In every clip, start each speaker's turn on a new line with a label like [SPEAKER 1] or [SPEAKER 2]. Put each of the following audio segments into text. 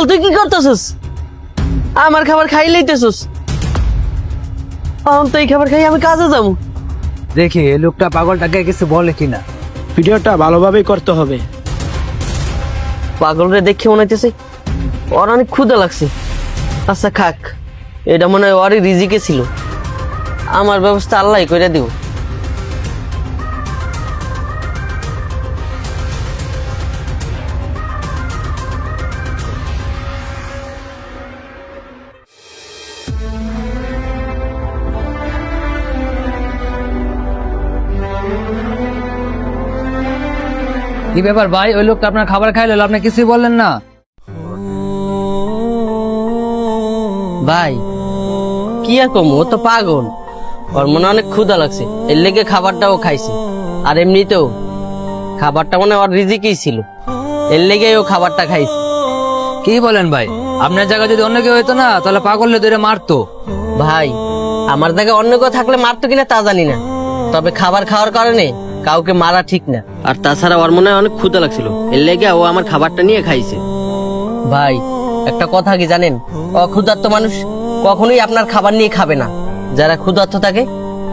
[SPEAKER 1] পাগল তুই কি করতেছিস? আমার খাবার খাই লইতেছিস। তো এই খাবার খাই আমি কাজে যাবো।
[SPEAKER 2] দেখি এই লোকটা পাগলটাকে কিছু বলে কিনা।
[SPEAKER 3] ভিডিওটা ভালোভাবেই করতে হবে।
[SPEAKER 1] পাগল রে দেখে মনে হইতেছে ওর অনেক ক্ষুধা লাগছে। আচ্ছা খাক, এটা মনে হয় ওরই রিজিকে ছিল। আমার ব্যবস্থা আল্লাহ করে দিব।
[SPEAKER 2] কি ব্যাপার ভাই, ওই লোকটা আপনার খাবার খাইলো, আপনি কিছুই বললেন না?
[SPEAKER 1] ভাই কি আর কম, ও তো পাগল। ওর মনে অনেক ক্ষুধা লাগছে, এর লেগে খাবারটাও খাইছে। আর এমনিতেও খাবারটা মনে ওর রিজিকেই ছিল, এর লেগে ও খাবারটা খাইছে।
[SPEAKER 2] কি বলেন ভাই? আপনার জায়গায় যদি অন্য কেউ হইতো না, তাহলে পাগলে ধরে মারতো।
[SPEAKER 1] ভাই আমার জায়গায় অন্য কেউ থাকলে মারতো কিনা তা জানি না, তবে খাবার খাওয়ার কারণে কাউকে মারা ঠিক না। আর তাছাড়া ওর মনে হয় অনেক ক্ষুধা লাগছিল, এর লেগে ও আমার খাবারটা নিয়ে খাইছে। ভাই একটা কথা কি জানেন, অক্ষুধার্ত মানুষ কখনোই আপনার খাবার নিয়ে খাবে না। যারা ক্ষুধার্ত থাকে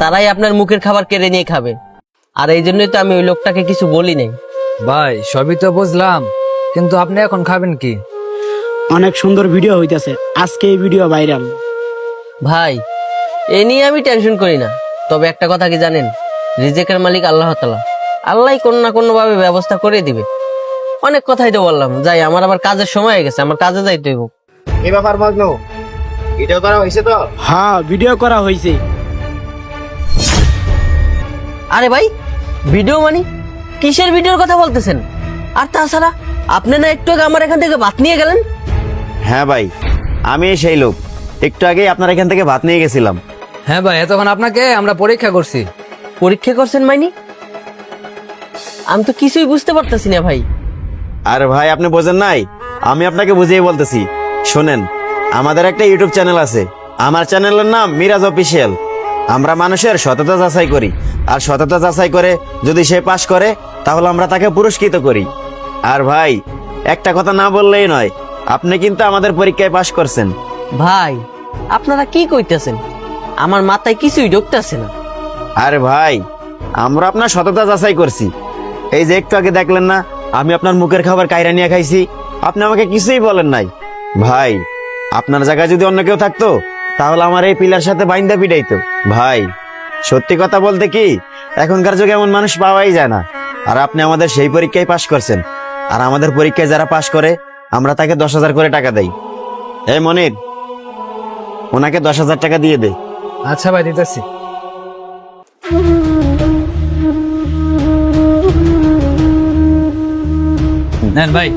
[SPEAKER 1] তারাই আপনার মুখের খাবার কেড়ে নিয়ে খাবে। আর এই জন্যই তো আমি ওই লোকটাকে কিছু বলি নাই।
[SPEAKER 2] ভাই সবই তো বুঝলাম, কিন্তু আপনি এখন খাবেন কি?
[SPEAKER 3] অনেক সুন্দর ভিডিও হইতাছে, আজকে এই ভিডিও ভাইরাল।
[SPEAKER 1] ভাই এ নিয়ে আমি টেনশন করি না, তবে একটা কথা কি জানেন, রিজিকের মালিক আল্লাহ তাআলা, আল্লাহই কোনো না কোনো ভাবে ব্যবস্থা করে দিবে। অনেক কথাই তো বললাম, যাই আমার আবার কাজের সময় হয়ে গেছে, আমার কাজে যাইতে হইব।
[SPEAKER 4] এই ব্যাপার মজনু, ভিডিও করা হয়েছে তো?
[SPEAKER 3] হ্যাঁ ভিডিও করা হয়েছে।
[SPEAKER 1] আরে ভাই ভিডিও মানে কিসের ভিডিওর কথা বলতেছেন? আর তাছাড়া আপনি না একটু আগে আমার এখান থেকে ভাত নিয়ে গেলেন?
[SPEAKER 4] হ্যাঁ ভাই, আমি সেই লোক, একটু আগেই আপনার এখান থেকে ভাত নিয়ে গেছিলাম।
[SPEAKER 2] হ্যাঁ ভাই, এতক্ষণ আপনাকে আমরা পরীক্ষা করছি।
[SPEAKER 1] পরীক্ষা করছেন মাইনি? আমি তো কিছুই বুঝতে পারতেছি না ভাই।
[SPEAKER 4] আর ভাই আপনি বোঝেন নাই, আমি আপনাকে বুঝিয়ে বলতেছি। শোনেন, আমাদের একটা ইউটিউব চ্যানেল আছে, আমার চ্যানেলের নাম মিরাজ অফিসিয়াল। আমরা মানুষের সততা যাচাই করি, আর সততা যাচাই করে যদি সে পাশ করে তাহলে আমরা তাকে পুরস্কৃত করি। আর ভাই একটা কথা না বললেই নয়, আপনি কিন্তু আমাদের পরীক্ষায় পাশ করছেন।
[SPEAKER 1] ভাই আপনারা কি কইতেছেন? আমার মাথায় কিছুই ঢুকতেছে না।
[SPEAKER 4] আরে ভাই, আমরা আপনার সততা যাচাই করছি। এই যে একটু আগে দেখলেন না, আমি আপনার মুখের খাবার কাইরা নিয়ে খাইছি, আপনি আমাকে কিছুই বলেন নাই। ভাই আপনার জায়গায় যদি অন্য কেউ থাকতো তাহলে আমার এই পিলার সাথে বাইন্দা পিটাইতো। ভাই সত্যি কথা বলতে কি, এখনকার যুগে এমন মানুষ পাওয়াই যায় না। আর আপনি আমাদের সেই পরীক্ষায় পাশ করছেন, আর আমাদের পরীক্ষায় যারা পাশ করে আমরা তাকে 10,000 করে টাকা দেই। এই মনির, ওনাকে 10,000 টাকা দিয়ে দে।
[SPEAKER 2] আচ্ছা ভাই, দিতেছি। নেন ভাই।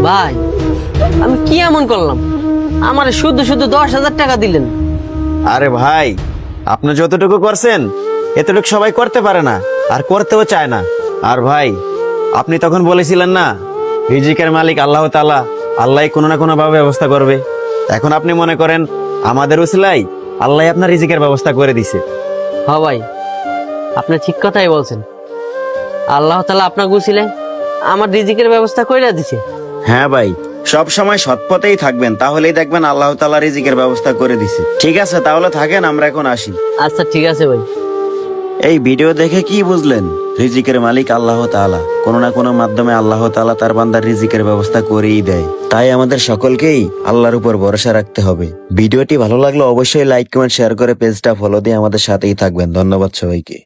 [SPEAKER 1] ভাই আমি কি এমন করলাম, আমার শুধু শুধু 10,000 টাকা দিলেন?
[SPEAKER 4] আরে ভাই, আপনি যতটুকু করছেন এতটুকু সবাই করতে পারে না, আর করতেও চায় না। আর ভাই আপনি তখন বলেছিলেন না, রিজিকের মালিক আল্লাহ তাআলা, আল্লাহই কোনো না কোনো ভাবে ব্যবস্থা করবে। এখন আপনি মনে করেন আমাদের উসিলায় আল্লাহ আপনার রিজিকের ব্যবস্থা করে দিছে।
[SPEAKER 1] হ্যাঁ ভাই আপনি ঠিক কথাই বলছেন, আল্লাহ তাআলা আপনাকে উছিলায় আমার রিজিকের ব্যবস্থা কইরা দিছে।
[SPEAKER 4] হ্যাঁ ভাই, সব সময় সৎ পথেই থাকবেন, তাহলেই দেখবেন আল্লাহ তাআলা রিজিকের ব্যবস্থা করে দিছে। ঠিক আছে তাহলে থাকেন, আমরা এখন আসি।
[SPEAKER 1] আচ্ছা ঠিক আছে ভাই।
[SPEAKER 4] এই ভিডিও দেখে কি বুঝলেন? রিজিকের মালিক আল্লাহ তাআলা, কোনো না কোনো মাধ্যমে আল্লাহ তাআলা তার বান্দার রিজিকের ব্যবস্থা করেই দেয়। তাই আমাদের সকলকেই আল্লাহর উপর ভরসা রাখতে হবে। ভিডিওটি ভালো লাগলে অবশ্যই লাইক কমেন্ট শেয়ার করে পেজটা ফলো দিয়ে আমাদের সাথেই থাকবেন। ধন্যবাদ সবাইকে।